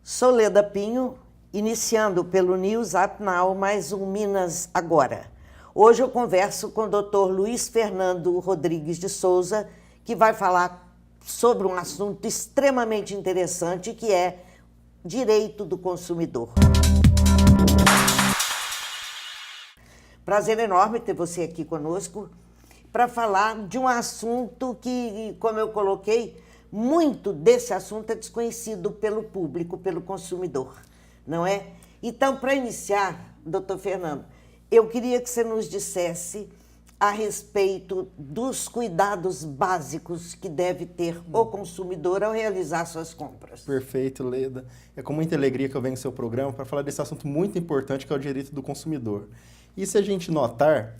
Sou Leda Pinho, iniciando pelo News Up Now, mais um Minas Agora. Hoje eu converso com o Dr. Luiz Fernando Rodrigues de Souza, que vai falar sobre um assunto extremamente interessante, que é direito do consumidor. Prazer enorme ter você aqui conosco para falar de um assunto que, como eu coloquei, muito desse assunto é desconhecido pelo público, pelo consumidor, não é? Então, para iniciar, doutor Fernando, eu queria que você nos dissesse a respeito dos cuidados básicos que deve ter o consumidor ao realizar suas compras. Perfeito, Leda. É com muita alegria que eu venho no seu programa para falar desse assunto muito importante que é o direito do consumidor. E se a gente notar,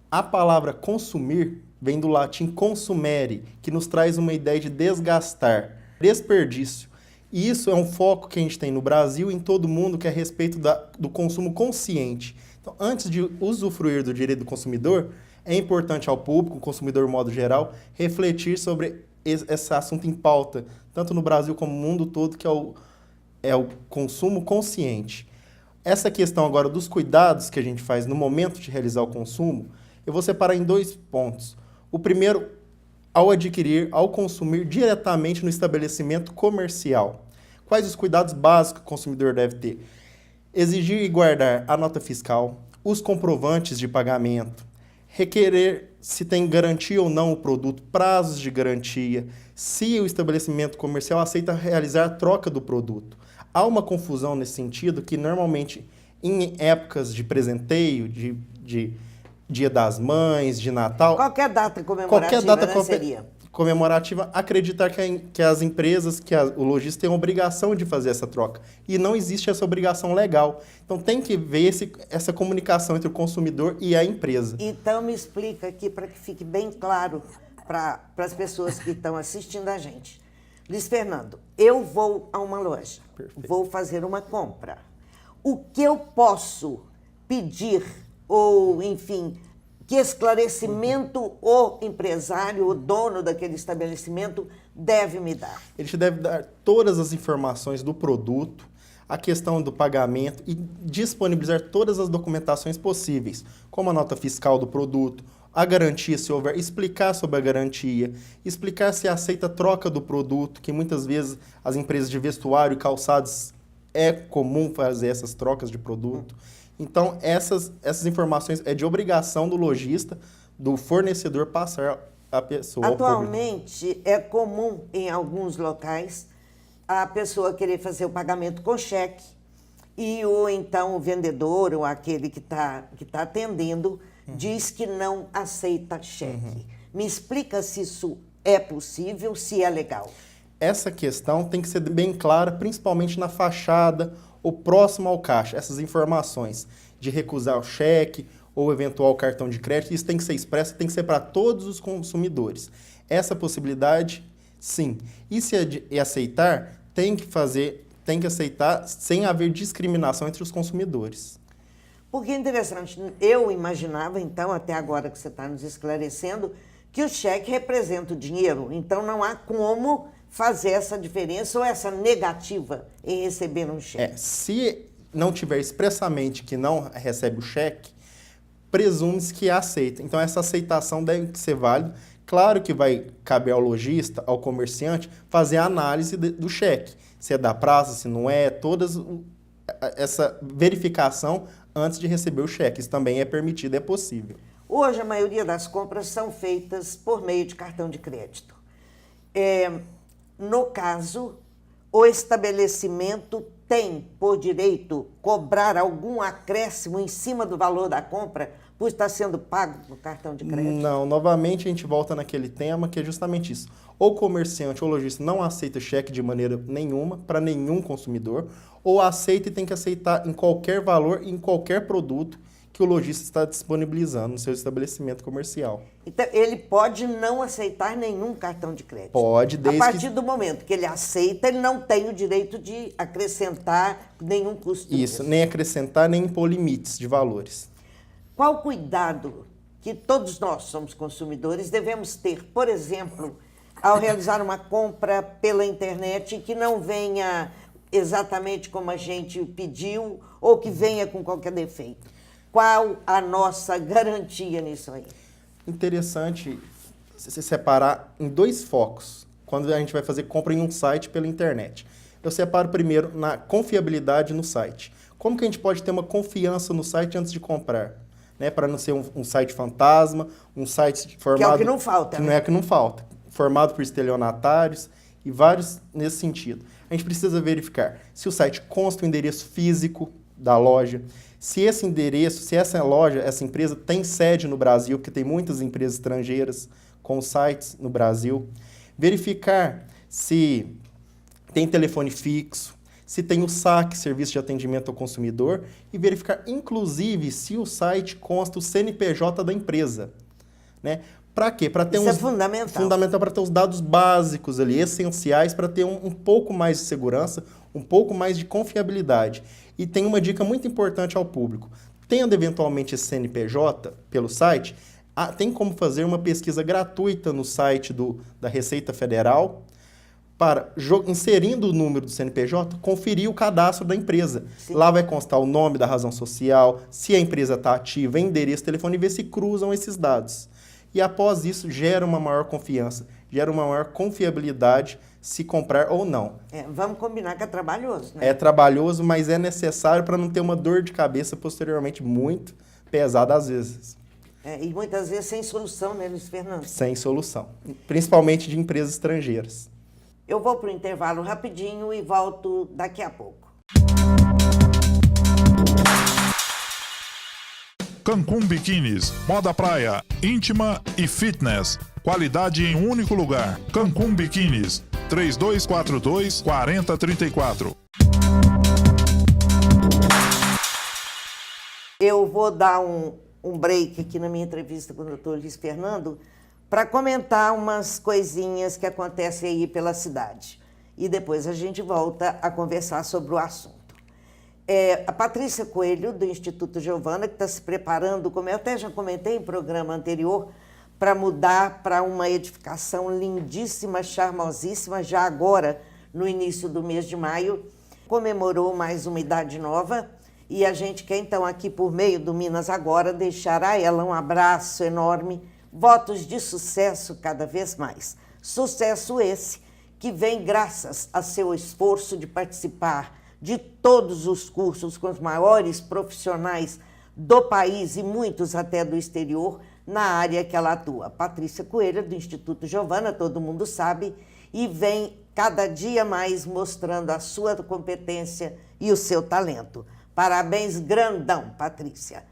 a palavra consumir vem do latim consumere, que nos traz uma ideia de desgastar, desperdício. E isso é um foco que a gente tem no Brasil e em todo mundo, que é a respeito do consumo consciente. Então, antes de usufruir do direito do consumidor, é importante ao público, o consumidor de modo geral, refletir sobre esse assunto em pauta, tanto no Brasil como no mundo todo, que é o consumo consciente. Essa questão agora dos cuidados que a gente faz no momento de realizar o consumo, eu vou separar em dois pontos. O primeiro, ao adquirir, ao consumir diretamente no estabelecimento comercial. Quais os cuidados básicos que o consumidor deve ter? Exigir e guardar a nota fiscal, os comprovantes de pagamento, requerer se tem garantia ou não o produto, prazos de garantia, se o estabelecimento comercial aceita realizar a troca do produto. Há uma confusão nesse sentido que normalmente em épocas de presenteio, de Dia das Mães, de Natal... Qualquer data comemorativa, seria? Comemorativa, acreditar que as empresas, o lojista tem a obrigação de fazer essa troca. E não existe essa obrigação legal. Então tem que ver essa comunicação entre o consumidor e a empresa. Então me explica aqui para que fique bem claro para as pessoas que estão assistindo a gente. Luiz Fernando, eu vou a uma loja, Perfeito. Vou fazer uma compra. O que eu posso pedir, ou enfim, que esclarecimento o empresário, o dono daquele estabelecimento deve me dar? Ele te deve dar todas as informações do produto, a questão do pagamento e disponibilizar todas as documentações possíveis, como a nota fiscal do produto, a garantia, se houver, explicar sobre a garantia, explicar se aceita a troca do produto, que muitas vezes as empresas de vestuário e calçados é comum fazer essas trocas de produto. Então, essas informações é de obrigação do lojista, do fornecedor, passar à pessoa. Atualmente, é comum em alguns locais a pessoa querer fazer o pagamento com cheque ou então o vendedor ou aquele que tá atendendo diz que não aceita cheque. Me explica se isso é possível, se é legal. Essa questão tem que ser bem clara, principalmente na fachada ou próximo ao caixa. Essas informações de recusar o cheque ou eventual cartão de crédito, isso tem que ser expresso, tem que ser para todos os consumidores. Essa possibilidade, sim. E se aceitar, tem que aceitar sem haver discriminação entre os consumidores. Porque é interessante, eu imaginava, então, até agora que você está nos esclarecendo, que o cheque representa o dinheiro, então não há como fazer essa diferença ou essa negativa em receber um cheque. Se não tiver expressamente que não recebe o cheque, presume-se que aceita. Então, essa aceitação deve ser válida. Claro que vai caber ao lojista, ao comerciante, fazer a análise do cheque. Se é da praça, se não é, essa verificação antes de receber o cheque. Isso também é permitido, é possível. Hoje, a maioria das compras são feitas por meio de cartão de crédito. No caso, o estabelecimento tem, por direito, cobrar algum acréscimo em cima do valor da compra por estar sendo pago no cartão de crédito? Não, novamente a gente volta naquele tema que é justamente isso. Ou o comerciante ou o lojista não aceita cheque de maneira nenhuma, para nenhum consumidor, ou aceita e tem que aceitar em qualquer valor, em qualquer produto que o lojista está disponibilizando no seu estabelecimento comercial. Então, ele pode não aceitar nenhum cartão de crédito? Pode, desde A partir do momento que ele aceita, ele não tem o direito de acrescentar nenhum custo. Isso, nem acrescentar, nem impor limites de valores. Qual cuidado que todos nós somos consumidores devemos ter, por exemplo, ao realizar uma compra pela internet que não venha exatamente como a gente pediu ou que venha com qualquer defeito? Qual a nossa garantia nisso aí? Interessante se separar em 2 focos, quando a gente vai fazer compra em um site pela internet. Eu separo primeiro na confiabilidade no site. Como que a gente pode ter uma confiança no site antes de comprar? Né? Para não ser um site fantasma, um site formado... Que é o que não falta. Que não é que não falta. Formado por estelionatários e vários nesse sentido. A gente precisa verificar se o site consta o endereço físico da loja, se esse endereço, se essa loja, essa empresa tem sede no Brasil, porque tem muitas empresas estrangeiras com sites no Brasil. Verificar se tem telefone fixo, se tem o SAC, Serviço de Atendimento ao Consumidor, e verificar, inclusive, se o site consta o CNPJ da empresa. Né? Para quê? Para ter Isso é fundamental. Fundamental para ter os dados básicos ali, essenciais, para ter um pouco mais de segurança, um pouco mais de confiabilidade. E tem uma dica muito importante ao público. Tendo eventualmente esse CNPJ pelo site, tem como fazer uma pesquisa gratuita no site da Receita Federal, para, inserindo o número do CNPJ, conferir o cadastro da empresa. Sim. Lá vai constar o nome da razão social, se a empresa está ativa, endereço, telefone, e ver se cruzam esses dados. E após isso, gera uma maior confiança, gera uma maior confiabilidade se comprar ou não. Vamos combinar que é trabalhoso, né? É trabalhoso, mas é necessário para não ter uma dor de cabeça posteriormente muito pesada às vezes. E muitas vezes sem solução, né, Luiz Fernando? Sem solução, principalmente de empresas estrangeiras. Eu vou para o intervalo rapidinho e volto daqui a pouco. Cancún Biquínis, moda praia, íntima e fitness. Qualidade em um único lugar. Cancún Biquínis, 3242-4034. Eu vou dar um break aqui na minha entrevista com o Dr. Luiz Fernando para comentar umas coisinhas que acontecem aí pela cidade. E depois a gente volta a conversar sobre o assunto. A Patrícia Coelho, do Instituto Giovana, que está se preparando, como eu até já comentei em programa anterior, para mudar para uma edificação lindíssima, charmosíssima, já agora, no início do mês de maio, comemorou mais uma idade nova, e a gente quer, então, aqui por meio do Minas Agora, deixar a ela um abraço enorme, votos de sucesso cada vez mais. Sucesso esse que vem graças a seu esforço de participar de todos os cursos com os maiores profissionais do país e muitos até do exterior na área que ela atua. Patrícia Coelho, do Instituto Giovana, todo mundo sabe, e vem cada dia mais mostrando a sua competência e o seu talento. Parabéns grandão, Patrícia.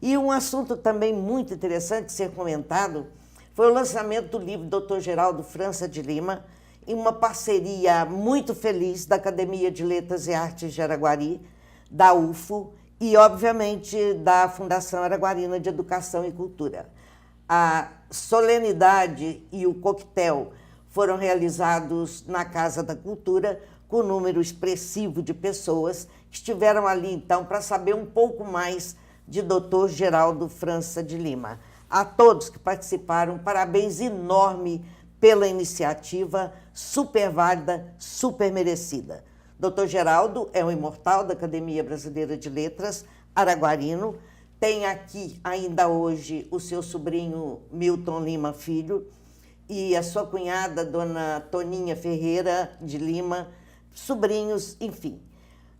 E um assunto também muito interessante de ser comentado foi o lançamento do livro Dr. Geraldo França de Lima, em uma parceria muito feliz da Academia de Letras e Artes de Araguari, da UFO e, obviamente, da Fundação Araguarina de Educação e Cultura. A solenidade e o coquetel foram realizados na Casa da Cultura, com um número expressivo de pessoas que estiveram ali, então, para saber um pouco mais de Dr. Geraldo França de Lima. A todos que participaram, parabéns enorme pela iniciativa, super válida, super merecida. Dr. Geraldo é um imortal da Academia Brasileira de Letras, araguarino, tem aqui ainda hoje o seu sobrinho Milton Lima Filho e a sua cunhada, dona Toninha Ferreira de Lima, sobrinhos, enfim.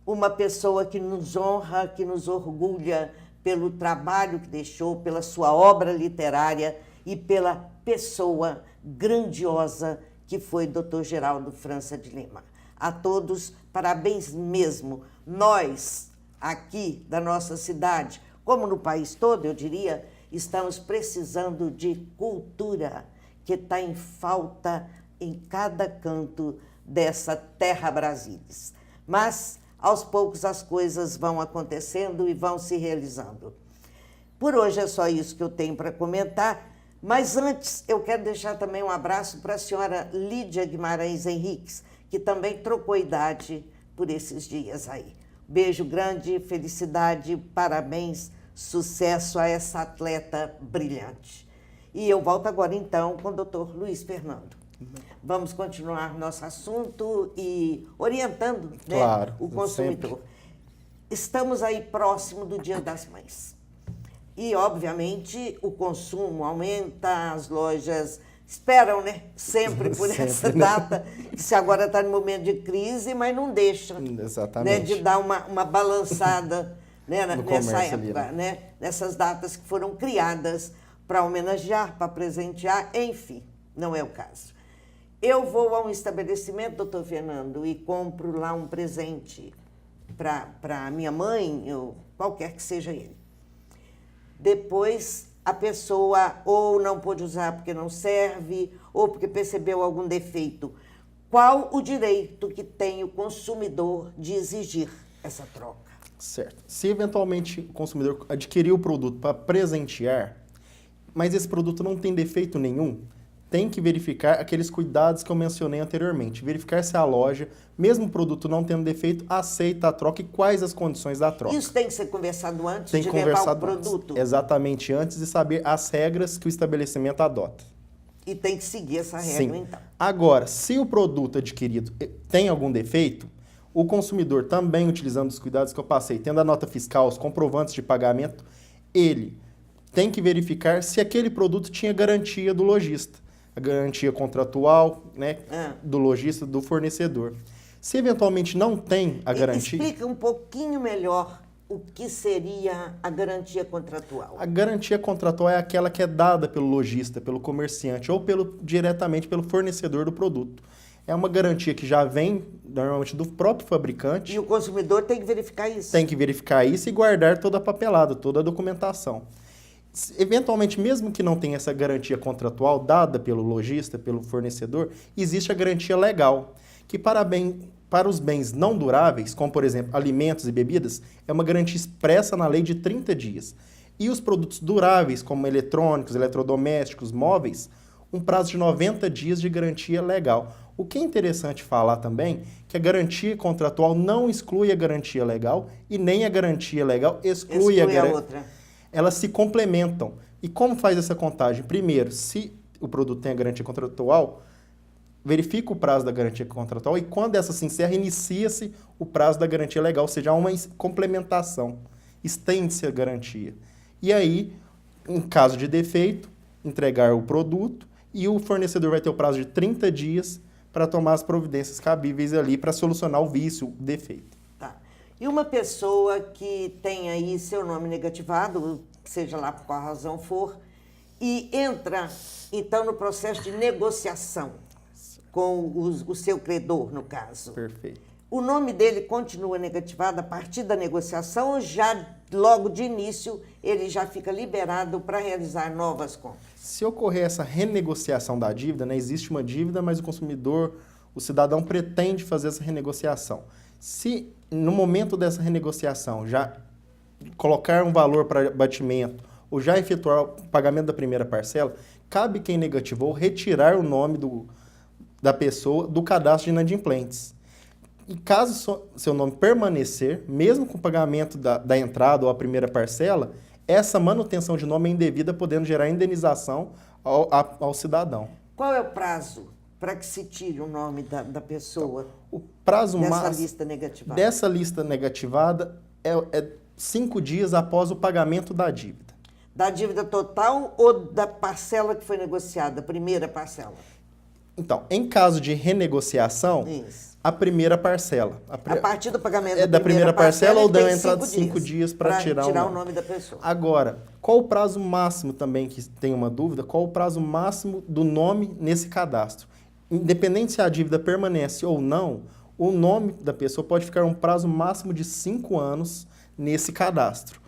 Uma pessoa que nos honra, que nos orgulha pelo trabalho que deixou, pela sua obra literária e pela pessoa grandiosa que foi Dr. Geraldo França de Lima. A todos, parabéns mesmo. Nós, aqui da nossa cidade, como no país todo, eu diria, estamos precisando de cultura, que está em falta em cada canto dessa terra Brasilis. Mas, aos poucos, as coisas vão acontecendo e vão se realizando. Por hoje é só isso que eu tenho para comentar. Mas antes, eu quero deixar também um abraço para a senhora Lídia Guimarães Henriques, que também trocou idade por esses dias aí. Beijo grande, felicidade, parabéns, sucesso a essa atleta brilhante. E eu volto agora, então, com o Dr. Luiz Fernando. Vamos continuar nosso assunto e orientando, né, Claro, o consumidor. sempre. Estamos aí próximo do Dia das Mães. E, obviamente, o consumo aumenta, as lojas esperam, né, sempre por Sempre, essa né? data, que se agora está no momento de crise, mas não deixa, né, Exatamente. de dar uma balançada, né, No nessa comércio ali, época, né? né, nessas datas que foram criadas para homenagear, para presentear, enfim, não é o caso. Eu vou a um estabelecimento, doutor Fernando, e compro lá um presente para minha mãe, ou qualquer que seja ele. Depois, a pessoa ou não pôde usar porque não serve, ou porque percebeu algum defeito. Qual o direito que tem o consumidor de exigir essa troca? Certo. Se eventualmente o consumidor adquirir o produto para presentear, mas esse produto não tem defeito nenhum, tem que verificar aqueles cuidados que eu mencionei anteriormente. Verificar se a loja, mesmo o produto não tendo defeito, aceita a troca e quais as condições da troca. Isso tem que ser conversado antes Tem de que levar o conversar produto? exatamente antes de saber as regras que o estabelecimento adota. E tem que seguir essa regra, Sim. então. Agora, se o produto adquirido tem algum defeito, o consumidor também, utilizando os cuidados que eu passei, tendo a nota fiscal, os comprovantes de pagamento, ele tem que verificar se aquele produto tinha garantia do lojista, a garantia contratual, né, do lojista, do fornecedor. Se eventualmente não tem a garantia... Explica um pouquinho melhor o que seria a garantia contratual. A garantia contratual é aquela que é dada pelo lojista, pelo comerciante ou diretamente pelo fornecedor do produto. É uma garantia que já vem, normalmente, do próprio fabricante. E o consumidor tem que verificar isso? Tem que verificar isso e guardar toda a papelada, toda a documentação. Eventualmente, mesmo que não tenha essa garantia contratual dada pelo lojista, pelo fornecedor, existe a garantia legal, que para os bens não duráveis, como, por exemplo, alimentos e bebidas, é uma garantia expressa na lei de 30 dias. E os produtos duráveis, como eletrônicos, eletrodomésticos, móveis, um prazo de 90 dias de garantia legal. O que é interessante falar também, que a garantia contratual não exclui a garantia legal e nem a garantia legal exclui a outra. Elas se complementam. E como faz essa contagem? Primeiro, se o produto tem a garantia contratual, verifica o prazo da garantia contratual e quando essa se encerra, inicia-se o prazo da garantia legal, ou seja, há uma complementação, estende-se a garantia. E aí, em caso de defeito, entregar o produto e o fornecedor vai ter o prazo de 30 dias para tomar as providências cabíveis ali para solucionar o vício, o defeito. Tá. E uma pessoa que tem aí seu nome negativado, seja lá por qual razão for, e entra, então, no processo de negociação com o seu credor, no caso. Perfeito. O nome dele continua negativado a partir da negociação ou já, logo de início, ele já fica liberado para realizar novas compras? Se ocorrer essa renegociação da dívida, né, existe uma dívida, mas o consumidor, o cidadão pretende fazer essa renegociação. Se no momento dessa renegociação já colocar um valor para batimento ou já efetuar o pagamento da primeira parcela, cabe quem negativou retirar o nome da pessoa do cadastro de inadimplentes. E caso seu nome permanecer, mesmo com o pagamento da entrada ou a primeira parcela, essa manutenção de nome é indevida, podendo gerar indenização ao cidadão. Qual é o prazo para que se tire o nome da pessoa O prazo dessa lista negativada é 5 dias após o pagamento da dívida. Da dívida total ou da parcela que foi negociada, a primeira parcela? Então, em caso de renegociação, Isso. a primeira parcela. A partir do pagamento da primeira parcela ou da entrada de 5 dias dias para tirar o nome da pessoa. Agora, qual o prazo máximo também, que tem uma dúvida, qual o prazo máximo do nome nesse cadastro? Independente se a dívida permanece ou não, o nome da pessoa pode ficar um prazo máximo de 5 anos nesse cadastro,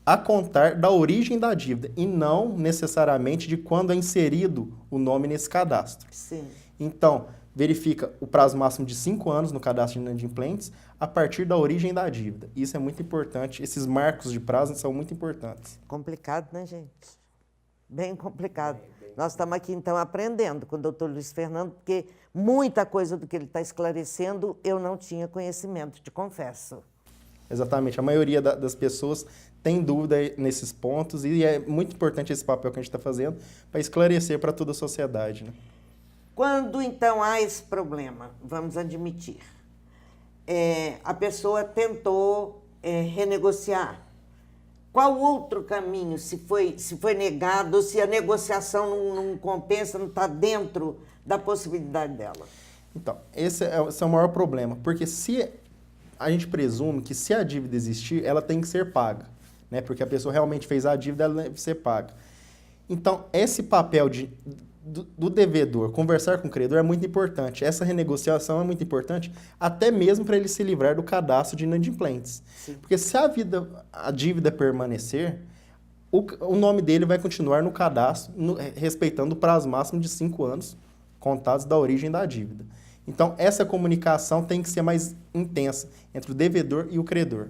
a contar da origem da dívida e não necessariamente de quando é inserido o nome nesse cadastro. Sim. Então, verifica o prazo máximo de 5 anos no cadastro de inadimplentes a partir da origem da dívida. Isso é muito importante, esses marcos de prazo são muito importantes. Complicado, né, gente? Bem complicado. Nós estamos aqui, então, aprendendo com o doutor Luiz Fernando, porque muita coisa do que ele está esclarecendo eu não tinha conhecimento, te confesso. Exatamente, a maioria das pessoas tem dúvida nesses pontos e é muito importante esse papel que a gente está fazendo para esclarecer para toda a sociedade, né? Quando, então, há esse problema, vamos admitir, a pessoa tentou renegociar. Qual outro caminho, se foi negado, se a negociação não compensa, não está dentro da possibilidade dela? Então, esse é o maior problema, porque se a gente presume que se a dívida existir, ela tem que ser paga, né? Porque a pessoa realmente fez a dívida, ela deve ser paga. Então, esse papel do devedor conversar com o credor é muito importante. Essa renegociação é muito importante, até mesmo para ele se livrar do cadastro de inadimplentes. Sim. Porque se a dívida permanecer, o nome dele vai continuar no cadastro, respeitando o prazo máximo de 5 anos contados da origem da dívida. Então, essa comunicação tem que ser mais intensa entre o devedor e o credor.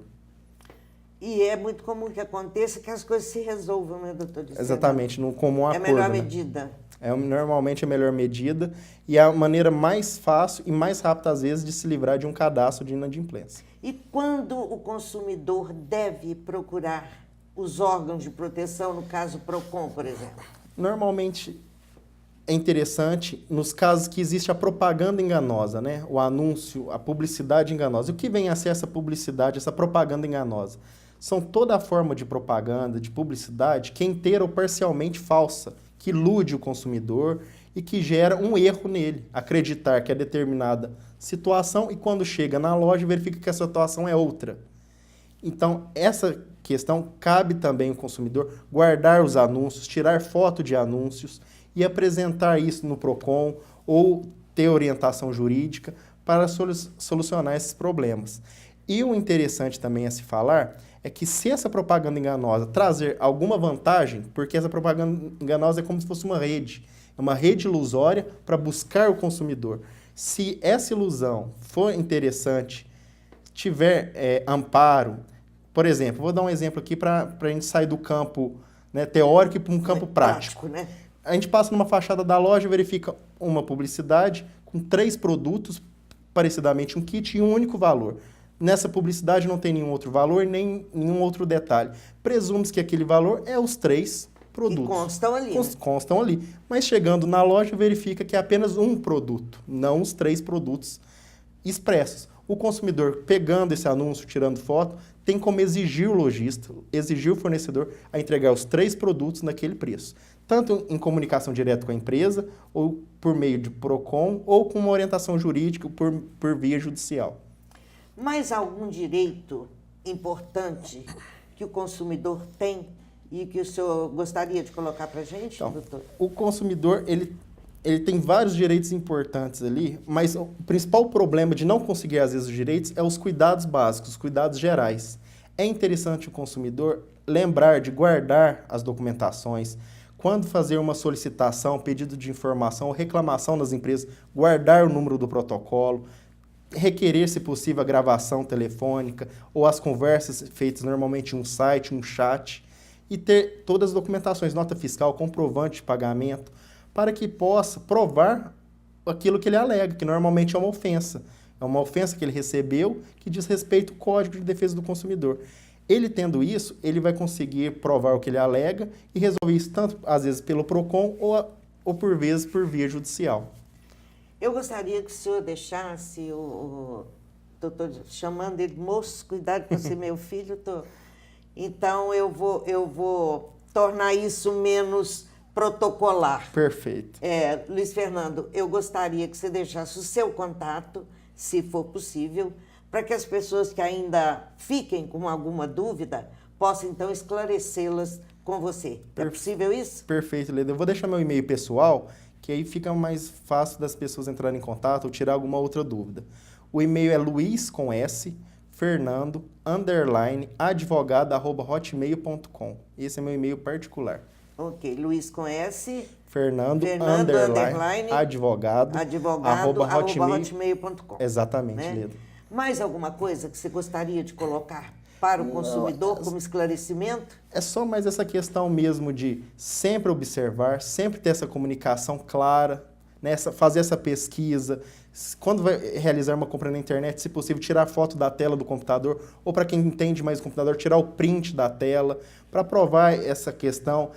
E é muito comum que aconteça que as coisas se resolvam, né, doutor? Exatamente, num comum acordo. É a melhor medida. Normalmente a melhor medida e a maneira mais fácil e mais rápida, às vezes, de se livrar de um cadastro de inadimplência. E quando o consumidor deve procurar os órgãos de proteção, no caso PROCON, por exemplo? Normalmente é interessante nos casos que existe a propaganda enganosa, né? O anúncio, a publicidade enganosa. O que vem a ser essa publicidade, essa propaganda enganosa? São toda a forma de propaganda, de publicidade, que é inteira ou parcialmente falsa, que ilude o consumidor e que gera um erro nele, acreditar que é determinada situação e quando chega na loja verifica que a situação é outra. Então, essa questão cabe também ao consumidor guardar os anúncios, tirar foto de anúncios e apresentar isso no PROCON ou ter orientação jurídica para solucionar esses problemas. E o interessante também a se falar é que se essa propaganda enganosa trazer alguma vantagem, porque essa propaganda enganosa é como se fosse uma rede ilusória para buscar o consumidor. Se essa ilusão for interessante, tiver amparo, por exemplo, vou dar um exemplo aqui para a gente sair do campo, né, teórico e para um campo prático. Né? A gente passa numa fachada da loja, verifica uma publicidade com 3 produtos, parecidamente um kit e um único valor. Nessa publicidade não tem nenhum outro valor, nem nenhum outro detalhe. Presume-se que aquele valor é os 3 produtos. Que constam ali. Constam ali. Mas chegando na loja, verifica que é apenas um produto, não os 3 produtos expressos. O consumidor, pegando esse anúncio, tirando foto, tem como exigir o lojista, exigir o fornecedor a entregar os 3 produtos naquele preço. Tanto em comunicação direta com a empresa, ou por meio de PROCON, ou com uma orientação jurídica por via judicial. Mais algum direito importante que o consumidor tem e que o senhor gostaria de colocar para a gente, então, doutor? O consumidor, ele tem vários direitos importantes ali, mas o principal problema de não conseguir, às vezes, os direitos é os cuidados básicos, os cuidados gerais. É interessante o consumidor lembrar de guardar as documentações, quando fazer uma solicitação, pedido de informação ou reclamação das empresas, guardar o número do protocolo, requerer, se possível, a gravação telefônica ou as conversas feitas normalmente em um site, um chat, e ter todas as documentações, nota fiscal, comprovante de pagamento, para que possa provar aquilo que ele alega, que normalmente é uma ofensa. É uma ofensa que ele recebeu que diz respeito ao Código de Defesa do Consumidor. Ele tendo isso, ele vai conseguir provar o que ele alega e resolver isso tanto, às vezes, pelo PROCON ou por vezes, por via judicial. Eu gostaria que o senhor deixasse estou chamando ele moço, cuidado para ser meu filho. Então, eu vou tornar isso menos protocolar. Perfeito. Luiz Fernando, eu gostaria que você deixasse o seu contato, se for possível, para que as pessoas que ainda fiquem com alguma dúvida possam, então, esclarecê-las com você. É possível isso? Perfeito, Leda. Eu vou deixar meu e-mail pessoal, que aí fica mais fácil das pessoas entrarem em contato ou tirar alguma outra dúvida. O e-mail é luiz_fernando_advogado@hotmail.com. Esse é meu e-mail particular. Ok, Luiz com S. Fernando_advogado@hotmail.com. Exatamente, né? Leda. Mais alguma coisa que você gostaria de colocar para o consumidor como esclarecimento? É só mais essa questão mesmo de sempre observar, sempre ter essa comunicação clara, né? Fazer essa pesquisa. Quando vai realizar uma compra na internet, se possível, tirar foto da tela do computador, ou para quem entende mais o computador, tirar o print da tela, para provar essa questão.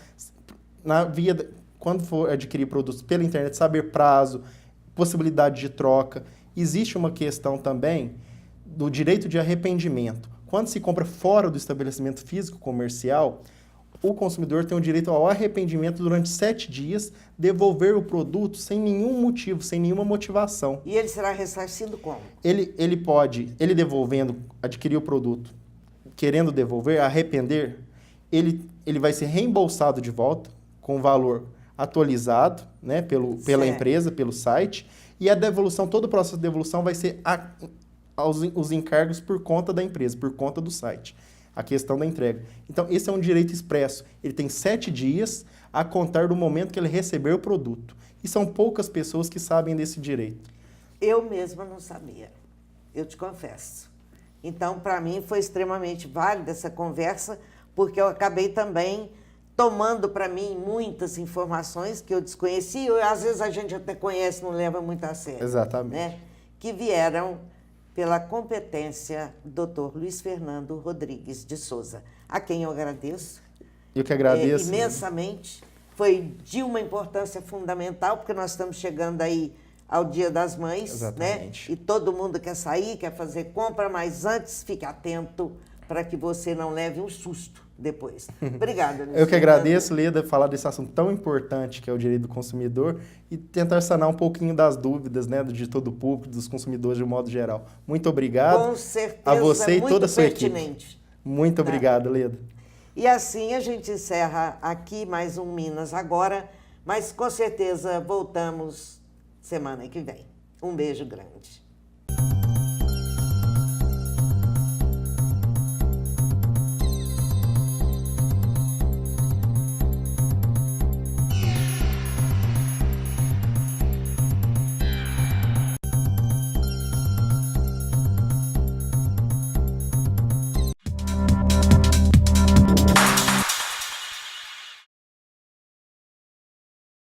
Quando for adquirir produtos pela internet, saber prazo, possibilidade de troca. Existe uma questão também do direito de arrependimento. Quando se compra fora do estabelecimento físico comercial, o consumidor tem o direito ao arrependimento durante 7 dias, devolver o produto sem nenhum motivo, sem nenhuma motivação. E ele será ressarcido como? Ele pode, devolvendo, adquirir o produto, querendo devolver, arrepender, ele vai ser reembolsado de volta com o valor atualizado, né, pela empresa, pelo site, e a devolução, todo o processo de devolução vai ser os encargos por conta da empresa, por conta do site. A questão da entrega. Então, esse é um direito expresso. Ele tem 7 dias a contar do momento que ele receber o produto. E são poucas pessoas que sabem desse direito. Eu mesma não sabia, eu te confesso. Então, para mim, foi extremamente válida essa conversa, porque eu acabei também tomando para mim muitas informações que eu desconhecia, e às vezes a gente até conhece, não leva muito a sério. Exatamente. Né? Que vieram pela competência do Dr. Luiz Fernando Rodrigues de Souza, a quem eu agradeço. Eu que agradeço. Imensamente. Foi de uma importância fundamental, porque nós estamos chegando aí ao Dia das Mães, exatamente, né? E todo mundo quer sair, quer fazer compra, mas antes fique atento para que você não leve um susto depois. Obrigada, Luiz. Eu que agradeço, Leda, falar desse assunto tão importante que é o direito do consumidor e tentar sanar um pouquinho das dúvidas, né, de todo o público, dos consumidores de um modo geral. Muito obrigado. Com certeza, a você e muito toda a sua pertinente. equipe. Muito obrigado, Leda. E assim a gente encerra aqui mais um Minas Agora, mas com certeza voltamos semana que vem. Um beijo grande.